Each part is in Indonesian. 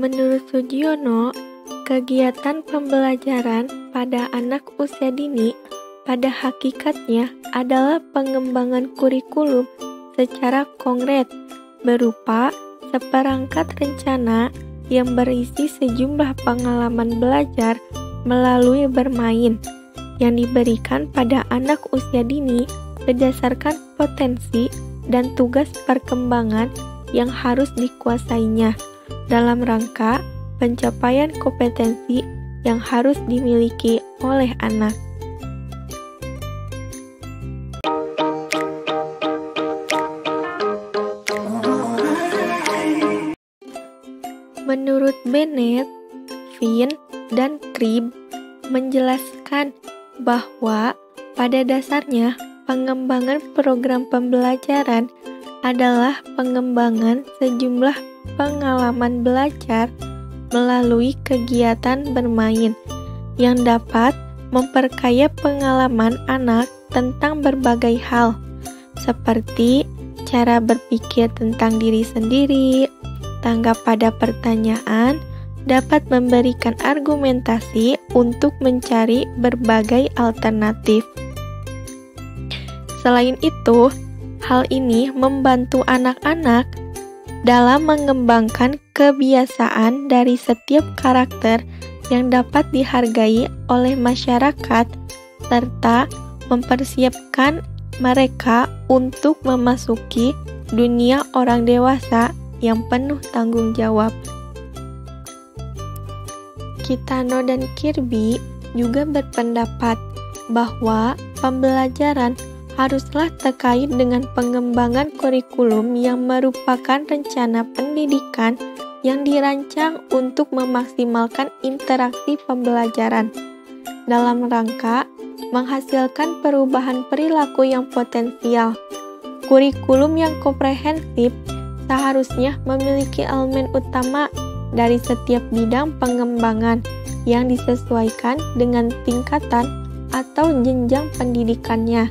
Menurut Sugiono, kegiatan pembelajaran pada anak usia dini pada hakikatnya adalah pengembangan kurikulum secara konkret berupa seperangkat rencana yang berisi sejumlah pengalaman belajar melalui bermain yang diberikan pada anak usia dini berdasarkan potensi dan tugas perkembangan yang harus dikuasainya dalam rangka pencapaian kompetensi yang harus dimiliki oleh anak. Menurut Bennett, Finn, dan Cribb menjelaskan bahwa pada dasarnya pengembangan program pembelajaran adalah pengembangan sejumlah pengalaman belajar melalui kegiatan bermain yang dapat memperkaya pengalaman anak tentang berbagai hal, seperti cara berpikir tentang diri sendiri, tanggap pada pertanyaan, dapat memberikan argumentasi untuk mencari berbagai alternatif. Selain itu, hal ini membantu anak-anak dalam mengembangkan kebiasaan dari setiap karakter yang dapat dihargai oleh masyarakat serta mempersiapkan mereka untuk memasuki dunia orang dewasa yang penuh tanggung jawab. Kitano dan Kirby juga berpendapat bahwa pembelajaran haruslah terkait dengan pengembangan kurikulum yang merupakan rencana pendidikan yang dirancang untuk memaksimalkan interaksi pembelajaran dalam rangka menghasilkan perubahan perilaku yang potensial. Kurikulum yang komprehensif seharusnya memiliki elemen utama dari setiap bidang pengembangan yang disesuaikan dengan tingkatan atau jenjang pendidikannya,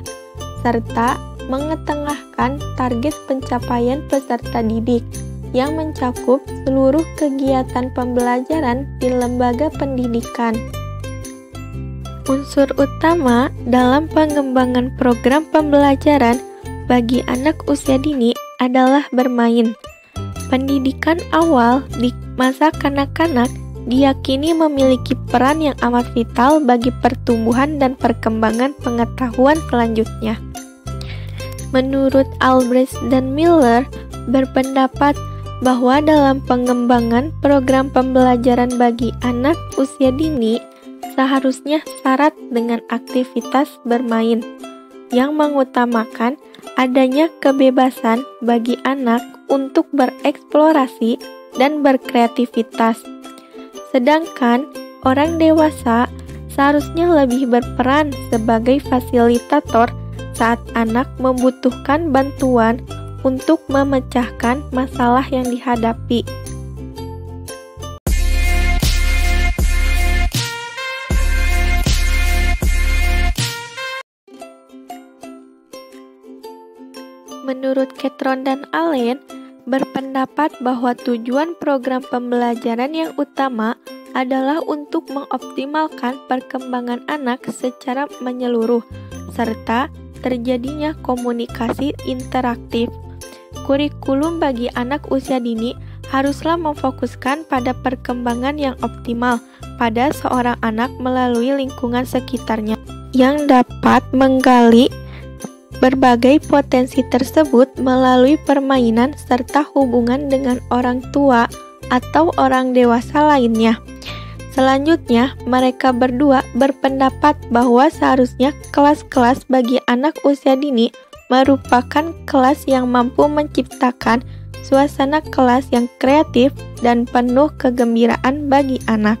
serta mengetengahkan target pencapaian peserta didik yang mencakup seluruh kegiatan pembelajaran di lembaga pendidikan. Unsur utama dalam pengembangan program pembelajaran bagi anak usia dini adalah bermain. Pendidikan awal di masa kanak-kanak diyakini memiliki peran yang amat vital bagi pertumbuhan dan perkembangan pengetahuan selanjutnya. Menurut Albrecht dan Miller berpendapat bahwa dalam pengembangan program pembelajaran bagi anak usia dini seharusnya syarat dengan aktivitas bermain yang mengutamakan adanya kebebasan bagi anak untuk bereksplorasi dan berkreativitas. Sedangkan orang dewasa seharusnya lebih berperan sebagai fasilitator saat anak membutuhkan bantuan untuk memecahkan masalah yang dihadapi. Menurut Catron dan Allen, berpendapat bahwa tujuan program pembelajaran yang utama adalah untuk mengoptimalkan perkembangan anak secara menyeluruh, serta terjadinya komunikasi interaktif. Kurikulum bagi anak usia dini haruslah memfokuskan pada perkembangan yang optimal pada seorang anak melalui lingkungan sekitarnya, yang dapat menggali berbagai potensi tersebut melalui permainan serta hubungan dengan orang tua atau orang dewasa lainnya. Selanjutnya, mereka berdua berpendapat bahwa seharusnya kelas-kelas bagi anak usia dini merupakan kelas yang mampu menciptakan suasana kelas yang kreatif dan penuh kegembiraan bagi anak.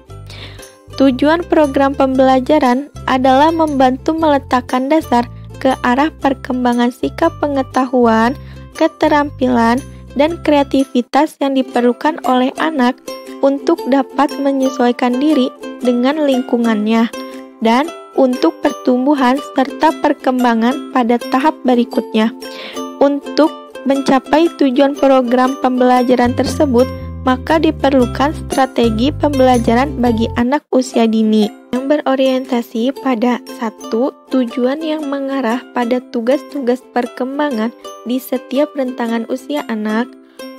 Tujuan program pembelajaran adalah membantu meletakkan dasar ke arah perkembangan sikap pengetahuan, keterampilan, dan kreativitas yang diperlukan oleh anak untuk dapat menyesuaikan diri dengan lingkungannya dan untuk pertumbuhan serta perkembangan pada tahap berikutnya. Untuk mencapai tujuan program pembelajaran tersebut, maka diperlukan strategi pembelajaran bagi anak usia dini yang berorientasi pada 1. Tujuan yang mengarah pada tugas-tugas perkembangan di setiap rentangan usia anak.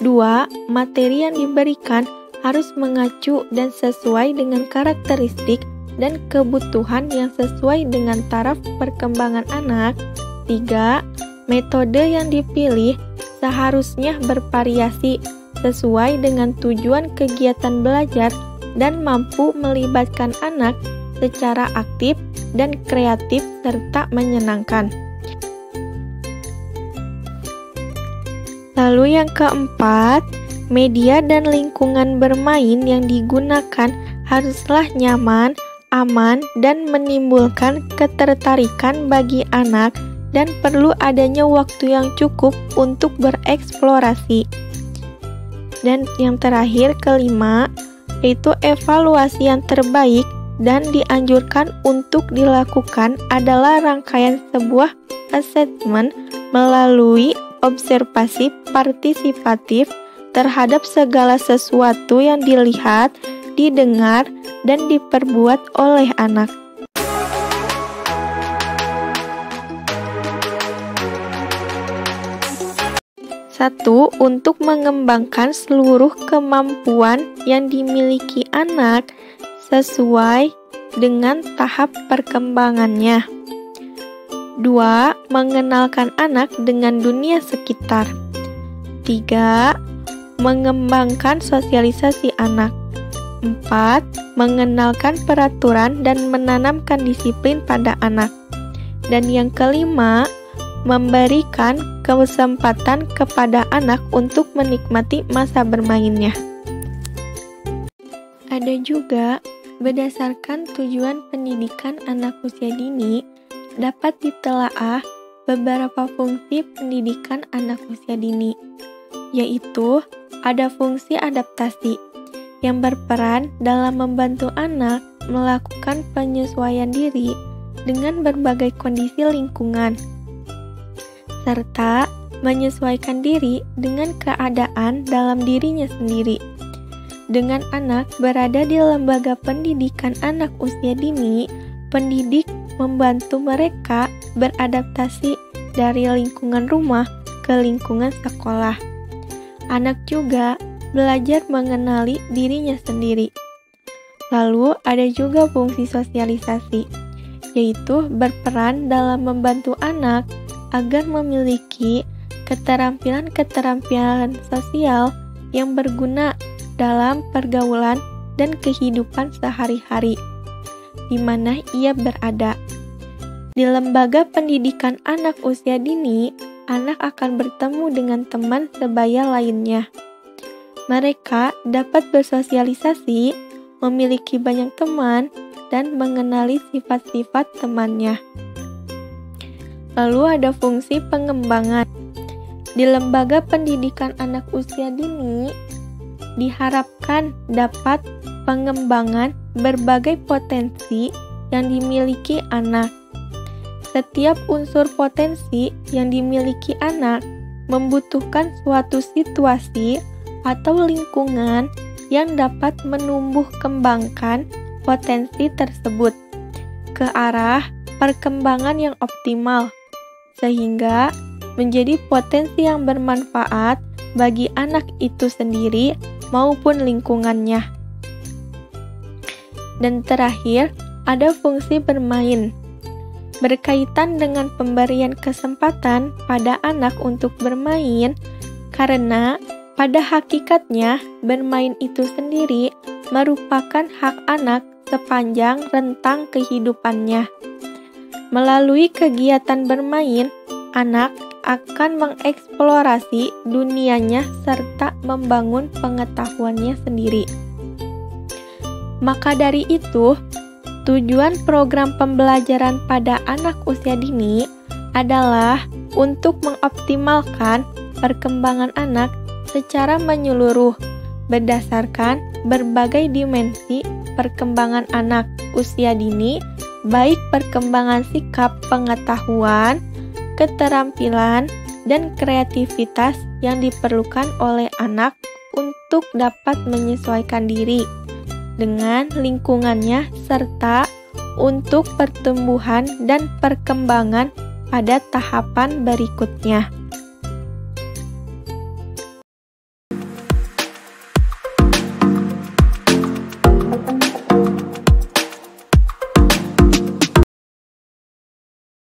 2. Materi yang diberikan harus mengacu dan sesuai dengan karakteristik dan kebutuhan yang sesuai dengan taraf perkembangan anak. 3. Metode yang dipilih seharusnya bervariasi sesuai dengan tujuan kegiatan belajar dan mampu melibatkan anak secara aktif dan kreatif serta menyenangkan. Lalu yang keempat, media dan lingkungan bermain yang digunakan haruslah nyaman, aman, dan menimbulkan ketertarikan bagi anak dan perlu adanya waktu yang cukup untuk bereksplorasi. Dan yang terakhir, kelima, yaitu evaluasi yang terbaik dan dianjurkan untuk dilakukan adalah rangkaian sebuah assessment melalui observasi partisipatif terhadap segala sesuatu yang dilihat, didengar, dan diperbuat oleh anak. Satu, untuk mengembangkan seluruh kemampuan yang dimiliki anak sesuai dengan tahap perkembangannya. 2. Mengenalkan anak dengan dunia sekitar. 3. Mengembangkan sosialisasi anak. 4. Mengenalkan peraturan dan menanamkan disiplin pada anak. Dan yang kelima, memberikan kesempatan kepada anak untuk menikmati masa bermainnya. Ada juga, berdasarkan tujuan pendidikan anak usia dini, dapat ditelaah beberapa fungsi pendidikan anak usia dini, yaitu ada fungsi adaptasi yang berperan dalam membantu anak melakukan penyesuaian diri dengan berbagai kondisi lingkungan, serta menyesuaikan diri dengan keadaan dalam dirinya sendiri. Dengan anak berada di lembaga pendidikan anak usia dini, pendidik membantu mereka beradaptasi dari lingkungan rumah ke lingkungan sekolah. Anak juga belajar mengenali dirinya sendiri. Lalu ada juga fungsi sosialisasi, yaitu berperan dalam membantu anak agar memiliki keterampilan-keterampilan sosial yang berguna dalam pergaulan dan kehidupan sehari-hari di mana ia berada. Di lembaga pendidikan anak usia dini, anak akan bertemu dengan teman sebaya lainnya. Mereka dapat bersosialisasi, memiliki banyak teman, dan mengenali sifat-sifat temannya. Lalu ada fungsi pengembangan. Di lembaga pendidikan anak usia dini, diharapkan dapat pengembangan berbagai potensi yang dimiliki anak. Setiap unsur potensi yang dimiliki anak membutuhkan suatu situasi atau lingkungan yang dapat menumbuh kembangkan potensi tersebut ke arah perkembangan yang optimal, sehingga menjadi potensi yang bermanfaat bagi anak itu sendiri maupun lingkungannya. Dan terakhir, ada fungsi bermain. Berkaitan dengan pemberian kesempatan pada anak untuk bermain, karena pada hakikatnya bermain itu sendiri merupakan hak anak sepanjang rentang kehidupannya. Melalui kegiatan bermain, anak akan mengeksplorasi dunianya serta membangun pengetahuannya sendiri. Maka dari itu, tujuan program pembelajaran pada anak usia dini adalah untuk mengoptimalkan perkembangan anak secara menyeluruh berdasarkan berbagai dimensi perkembangan anak usia dini, baik perkembangan sikap pengetahuan, keterampilan, dan kreativitas yang diperlukan oleh anak untuk dapat menyesuaikan diri dengan lingkungannya serta untuk pertumbuhan dan perkembangan pada tahapan berikutnya.